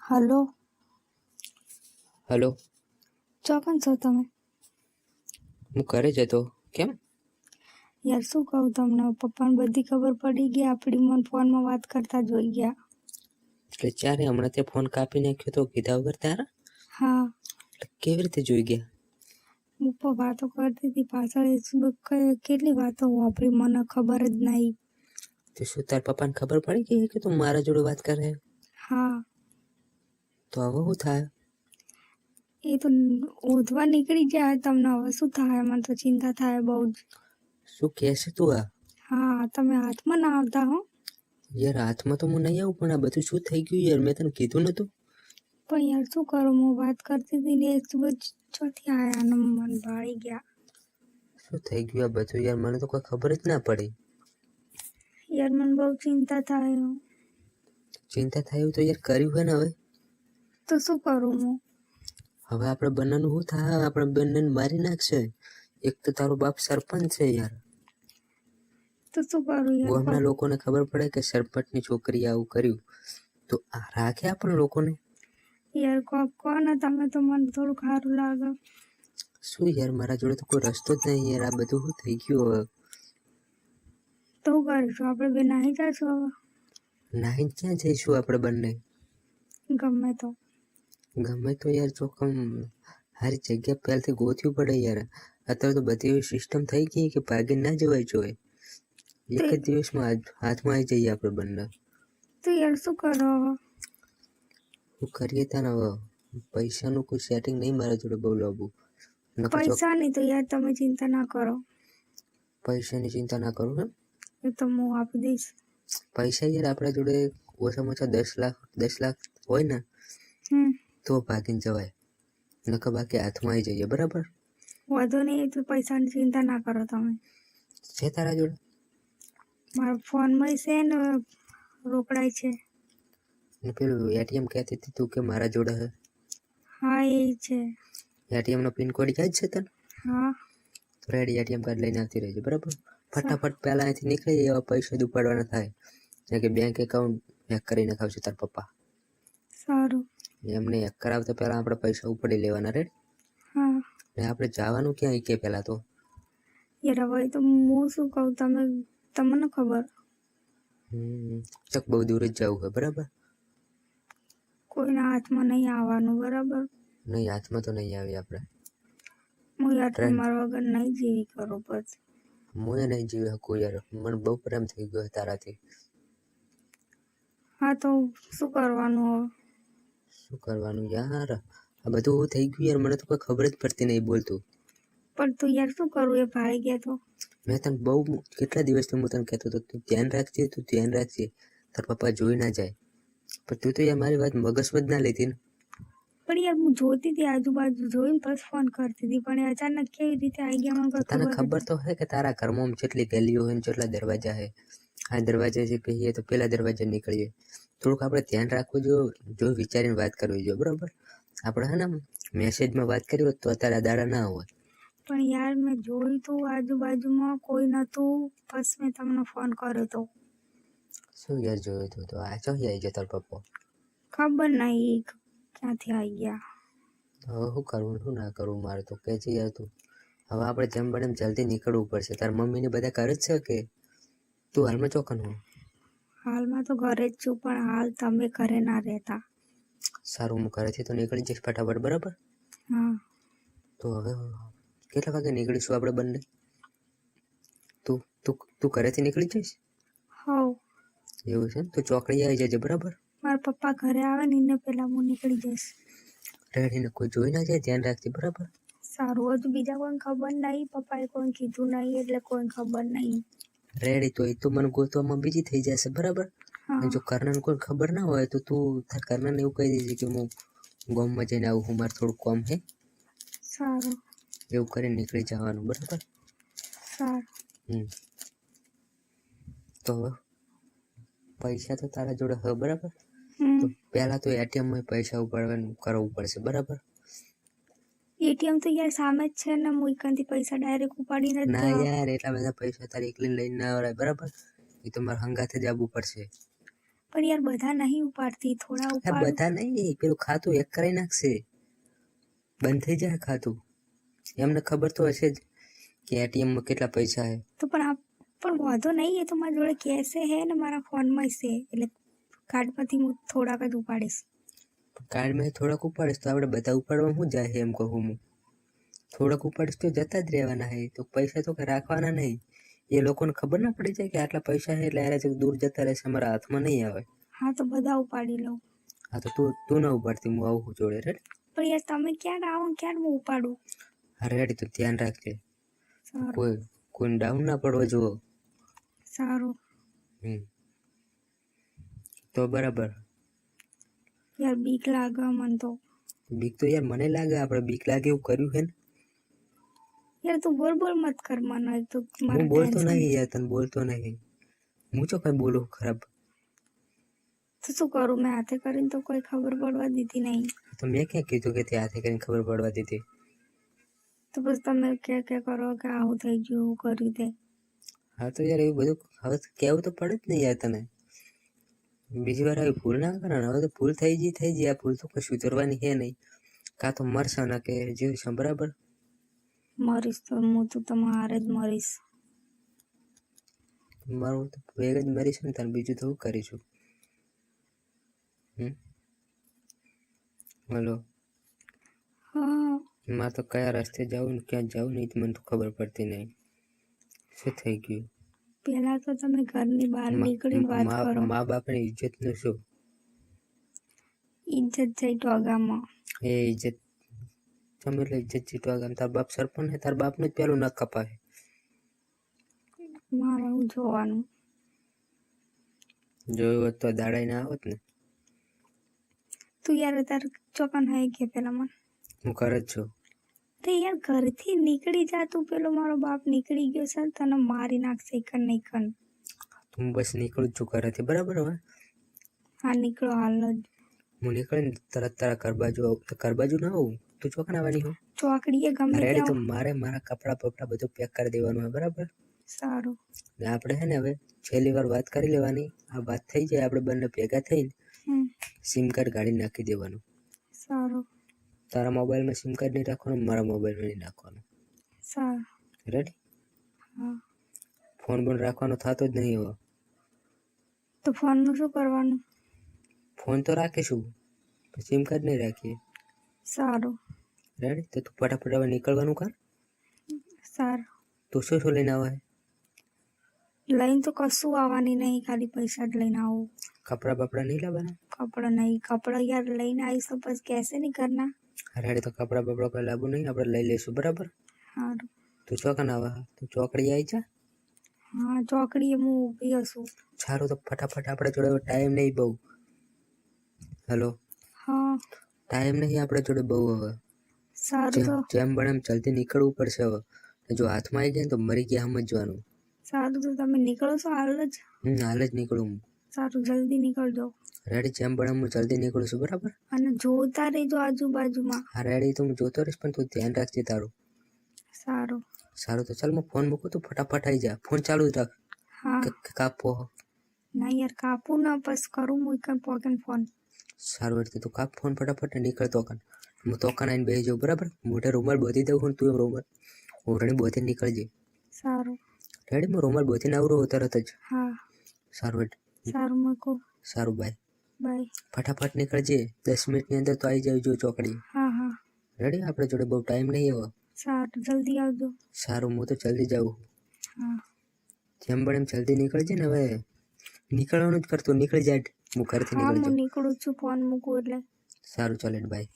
Hello. Hello. ચોકન છો તમે? હું ઘરે જ હતો. કેમ? યાર શું કહું તમને, પપ્પાને બધી ખબર પડી ગઈ. આપણી મને ફોનમાં વાત કરતા જોઈ ગયા. એટલે ચારે હમણાં તે ફોન કાપી નાખ્યો તો કીધા વગર તારા? હા, કેવી રીતે જોઈ ગયા? હું પણ વાતો કરતી હતી પાછળ. કેટલી વાતો આપણી મને ખબર જ નહીં. તો શું તાર પપ્પાને ખબર પડી ગઈ કે તું મારા જોડે વાત કરે? હા, તો હવે શું થાય? એ તો ઓધવા નીકળી ગયા. તમને હવે શું થાય? મને તો ચિંતા થાય બહુ જ. શું કહેશે તું આ? હા, તમે હાથમાં ના આવતા હો. યાર હાથમાં તો હું નહીં આવું, પણ આ બધું શું થઈ ગયું યાર? મેં તને કીધું નતું. પણ યાર શું કરું, હું વાત કરતી હતી ને એક ચોથી આયા ને મન ભાળી ગયા. શું થઈ ગયું આ બધું યાર? મને તો કોઈ ખબર જ ના પડી. યાર મને બહુ ચિંતા થાય. ચિંતા થાય એવું તો યાર કર્યું હોય ને હવે. તો શું કરું હું? હવે આપણે બંનેનું શું થાય? આપણે બંનેને મારી નાખશે. એક તો તારો બાપ સરપંચ છે યાર. તો શું કરું યાર? ગામના લોકોને ખબર પડે કે સરપંચની છોકરીએ આવું કર્યું તો આ રાખે આપણે લોકોને? યાર કોને તમે તો મને થોડું સારું લાગે. શું યાર, મારા જોડે તો કોઈ રસ્તો જ નહીં યાર. આ બધું શું થઈ ગયું હવે? તો શું કરીશું? આપણે બે નાહી જઈશું હવે. નાહી ક્યાં જઈશું આપણે બંને? ગમે તો. ગમે તો યાર, ચોખમ હારી જગ્યા પહેલથી ગોતવી પડે યાર. અત્યારે તો બધી એવી સિસ્ટમ થઈ ગઈ કે ભાગીને ના જવાય જોઈએ. એક જ દિવસમાં હાથમાં આવી જઈએ આપણે બંને. તો યાર શું કરો હવે? શું કરીએ તાને હવે? પૈસાનું કોઈ સેટિંગ નહીં મારા જોડે બહુ લાવવું. પૈસા નહીં તો યાર તમે ચિંતા ના કરો. પૈસાની ચિંતા ના કરું ને? એ તો હું આપી દઈશ. પૈસા યાર આપણા જોડે ઓછામાં ઓછા 10 લાખ હોય ને તો ભાગીને જવાય. નકર બાકી હાથમાં આવી જઈએ. બરાબર? વાંધો નહીં, તો પૈસાની ચિંતા ના કરો તમે. છે તારા જોડે? મારા ફોનમાં છે ને, રોકડાય છે. ને પેલું એટીએમ કહેતી હતી તું કે મારા જોડે હે. હા એ છે. એટીએમ નો પિન કોડ યાદ છે તને? હા. તો રેડી, એટીએમ કાર્ડ લઈને આવતી રહેજે. બરાબર? ફટાફટ પહેલા અહીંથી નીકળી જાય એવા પૈસા ઉપાડવાના થાય કે બેંક એકાઉન્ટ હેક કરી નખાવશે તાર પપ્પા. સારું. એમને હેક કરાવતા પહેલા આપણે પૈસા ઉપાડી લેવાના. રેડી? હા. ને આપણે જવાનું ક્યાં કે પહેલા તો? યાર હવે તો હું શું કહું, તમને ખબર. ચક બહુ દૂર જ જવું હોય. બરાબર? કોઈના હાથમાં નહીં આવવાનું. બરાબર? નહીં, હાથમાં તો નહીં આવી આપણે. હું યાર તમારા વગર નહીં જીવી કરું બસ. હું એ નહીં જીવી શકું યાર. મને બહુ પ્રેમ થઈ ગયો તારાથી. હા તો શું કરવાનું હવે? શું કરવાનું યાર? આ બધું થઈ ગયું યાર. મને તો કોઈ ખબર જ પડતી નહીં બોલતું. પણ તું યાર શું કરું, એ ભાળી ગયા તો. મેં તને બહુ કેટલા દિવસથી હું તને કહેતો હતો તું ધ્યાન રાખજે, તું ધ્યાન રાખજે, તાર પપ્પા જોઈ ના જાય. પણ તું તો યાર મારી વાત મગજમાં જ ના લેતી ને. પણ યાર હું જોતી હતી, આજુબાજુ જોઈને પછી ફોન કરતી હતી, પણ એ અચાનક કેવી રીતે આવી ગયા મને તને ખબર તો હે કે તારા ઘરમાં જેટલી ગલીઓ હોય ને જેટલા દરવાજા હે. આ દરવાજા જે કહીએ તો પેલા દરવાજા નીકળીએ. થોડુંક આપણે ધ્યાન રાખવું જો વિચારીને વાત કરવી જોઈએ. બરાબર? આપણે હે ને મેસેજમાં વાત કરી હોત તો અત્યારે આ દાડા ના હોય. પણ યાર મેં જોયું તું આજુબાજુમાં કોઈ નતું, પછી મેં તમને ફોન કર્યો તો. શું યાર જોયું તું? તો આ ચોથી આવી જતા પપ્પા? ખબર નહીં ક્યાંથી આવી ગયા. હવે શું કરવું શું ના કરવું મારે તો કે છે યાર તું. હવે આપણે જેમ બને એમ જલ્દી નીકળવું પડશે. તાર મમ્મીને બધા કરે જ છે કે તું હાલમાં ચોકન હો? હાલમાં તો ઘરે જ છું, પણ હાલ તમે ઘરે ના રહેતા. સારું, હું ઘરેથી તો નીકળી જઈશ ફટાફટ. બરાબર? હા. તો હવે કેટલા વાગે નીકળીશું આપણે બંને? તું તું તું ઘરેથી નીકળી જઈશ? હોવ. એવું છે ને? તો ચોકડી આવી જજે. બરાબર? મારા પપ્પા ઘરે આવે ને એને પહેલા હું નીકળી જઈશ. રેડીને કોઈ જોઈ ના જાય, ધ્યાન રાખજે. બરાબર? સારું. હજુ બીજા કોઈને ખબર નહીં, પપ્પાએ કોઈ કીધું નહીં એટલે કોઈને ખબર નહીં. રેડી? તો એ તો મને ગોતવામાં બીજી થઈ જશે. બરાબર? હા. જો કરનાને કોઈ ખબર ના હોય તો તું તાર કરનાને એવું કહી દેજે કે હું ગામમાં જઈને આવું, હું મારે થોડું કામ છે. સારું. એવું કરીને નીકળી જવાનું. બરાબર? સારું. તો હવે પૈસા તો તારા જોડે હવે. બરાબર? તો પહેલા તો એટીએમમાં પૈસા ઉપાડવાનું કરવું પડશે. બરાબર? એટીએમ તો યાર સામે જ છે ને, હું એકાંથી પૈસા ડાયરેક્ટ ઉપાડીને જ ના યાર, એટલા બધા પૈસા તારે એકલી લઈને ના આવડાય. બરાબર? એ તો મારે હંગાથે જ આવવું પડશે. પણ યાર બધા નહીં ઉપાડતી, થોડા આ ઉપાડ. બધા નહીં, પેલું ખાતું એક કરાવી નાખશે, બંધ થઈ જાય ખાતું. એમને ખબર તો હશે જ કે એટીએમમાં કેટલા પૈસા છે. તો પણ વાંધો નહીં, એ તો મારા જોડે કેશ હે ને મારા ફોનમાં છે, એટલે કાર્ડમાંથી હું થોડાક જ ઉપાડીશ. કાર્ડમાં થોડાક ઉપાડીશ તો આપણે બધા ઉપાડવા શું જાય એમ કહું હું. થોડાક ઉપાડીશ તો જતા જ રહેવાના છે, તો પૈસા તો રાખવાના નહીં. એ લોકોને ખબર ના પડી જાય કે આટલા પૈસા છે એટલે આરે દૂર જતા રહેશે, અમારા હાથમાં નહીં આવે. હા તો બધા ઉપાડી લઉં. હા તો તું ના ઉપાડતી, હું આવું જોડે. રેડ પણ યાર તમે ક્યાં આવો ક્યાં હું ઉપાડું. હા રેડી, તો ધ્યાન રાખજે, સારું કોઈ ડાઉન ના પડવા જુઓ. સારું. તો બરાબર. યાર બીક લાગે મને તો. બીક તો યાર મને લાગે, આપણે બીક લાગે એવું કર્યું છે ને. યાર તું બોલ મત કર મને, તો હું બોલતો નહીં યાર, તને બોલતો નહીં. હું તો કઈ બોલું ખરાબ? તો શું કરું, મેં હાથે કરીને તો કોઈ ખબર પડવા દીધી નહીં. તો મેં ક્યાં કીધું કે તે હાથે કરીને ખબર પડવા દીધી? તો બસ તમે ક્યાં કરો કે આવું થઈ ગયું, એવું કર્યું તે. હા તો યાર એવું બધું હવે કહેવું તો પડે જ નહીં યાર તને. બીજી વાર આવી ભૂલ ના કરે ને. હવે તો ભૂલ થઈ ગઈ. આ ભૂલ તો કઈ સુધરવાની છે નહીં. કાં તો મરશા ના કે જીવશું, બરાબર? મરીશ તો હું તો તમારે જ મરીશ. મારું તો વેગ જ મરીશું ને, તારે બીજું તો હું કરીશું. હલો. હા મારે તો કયા રસ્તે જવું ને ક્યાં જવું નહીં મને તો ખબર પડતી નહીં. શું થઈ ગયું? પેલા તો તમે ઘરની બહાર નીકળી વાત કરો. મા બાપની ઇજ્જત નું શું? ઇજ્જત જઈ ટોગામાં. એ ઇજ્જત તમે એટલે ઇજ્જત જીતવા ગામ તાર બાપ સરપંચ હે, તાર બાપનું જ પેલું નખ કપાય. મારે હું જોવાનું. જોયું હોત તો દાડાઈ ના આવત ને. તું યાર તાર ચોકન હાઈ કે પેલા મને. હું કરે જ છું. તે યાર ઘરથી નીકળી જા તું, પેલો મારો બાપ નીકળી ગયો છે, તને મારી નાખશે કન નહીં કન. તું બસ નીકળું જ છું ઘરેથી, બરાબર? હવે હા નીકળો હાલ જ. હું નીકળીને તરત તારા ઘર બાજુ આવું. તો ઘર બાજુ ના આવું, તું ચોકન આવવાની હું. ચોકડીએ ગમે રેડી, તો ત્યાં. મારે મારા કપડા બપડા બધું પેક કરી દેવાનું હોય, બરાબર? સારું. ને આપણે હે ને હવે છેલ્લી વાર વાત કરી લેવાની. આ વાત થઈ જાય આપણે બંને ભેગા થઈને સિમ કાર્ડ કાઢી નાખી દેવાનું. સારું. તારા મોબાઈલમાં સિમ કાર્ડ નહીં રાખવાનું, મારા મોબાઈલમાં નહીં નાખવાનું. સારું. રેડી? હા. ફોન બોન રાખવાનો થતો જ નહીં હવે. તો ફોનનું શું કરવાનું? ફોન તો રાખીશું, સિમ કાર્ડ નહીં રાખીએ. સારું. રેડી? તો તું ફટાફટ હવે નીકળવાનું કર. સારું. તું શું શું લઈને આવે? લઈને તો કશું આવવાની નહીં, ખાલી પૈસા જ લઈને આવું. કપડા બપડા નહીં લાવવાના? કપડાં નહીં, કપડાં યાર લઈને આવીશ તો પછી કહેશે નહીં ઘરના. રેડી, તો કપડા બપડા કોઈ લાવવું નહીં, આપણે લઈ લઈશું, બરાબર? સારું. તું ચોકન આવે, તું ચોકડી આવી જા. હા ચોકડીએ હું ઊભી હશું. સારું, તો ફટાફટ આપણે જોડે ટાઈમ નહીં બહુ. હેલો. હા ટાઈમ નહીં આપણે જોડે બહુ હવે. સારું. તો જેમ બને એમ જલ્દી નીકળવું પડશે હવે. જો હાથમાં આવી જાય ને તો મરી ગયા સમજવાનું. સારું, તો તમે નીકળો છો હાલ જ? હાલ જ નીકળું હું. સારું, જલ્દી નીકળજો. રેડી, જેમ બને હું જલ્દી નીકળું છું, બરાબર? અને જોતા રહેજો આજુબાજુમાં. હા રેડી, તો હું જોતો રહીશ, પણ તું ધ્યાન રાખજે તારું. સારું. સારું, તો ચાલ હું ફોન મૂકું, તું ફટાફટ આવી જા. ફોન ચાલુ જ રાખ. હા. કાપો. ના યાર કાપું ના, બસ કરું હું એક પોકેટ ફોન. સારું, એટલે તું કાપ ફોન ફટાફટ ને નીકળ તોકન. હું તોકન આવીને બેસી જાઉં, બરાબર? મોઢે રૂમાલ બોધી દઉં, તું રૂમાલ ઓઢણી બોધી નીકળજે. સારું. રેડી, હું રૂમાલ બોધીને આવરું તરત જ. હા. સારું. સારું મૂકો. સારું, બાય. બાય. ફટાફટ નીકળજે, 10 મિનિટની અંદર તો આવી જાવ ચોકડી. હા હા. રેડી? આપણે જોડે બહુ ટાઈમ નહીં હવે. સારું, જલ્દી આવજો. સારું, હું તો જલ્દી જાઉં. હા. જેમ બને એમ જલ્દી નીકળજે ને. હવે નીકળવાનું જ કરતું, નીકળી જાય. હું ઘરથી હા નીકળી હું જાઉં. નીકળું છું, ફોન મૂકું એટલે. સારું, ચાલે, બાય.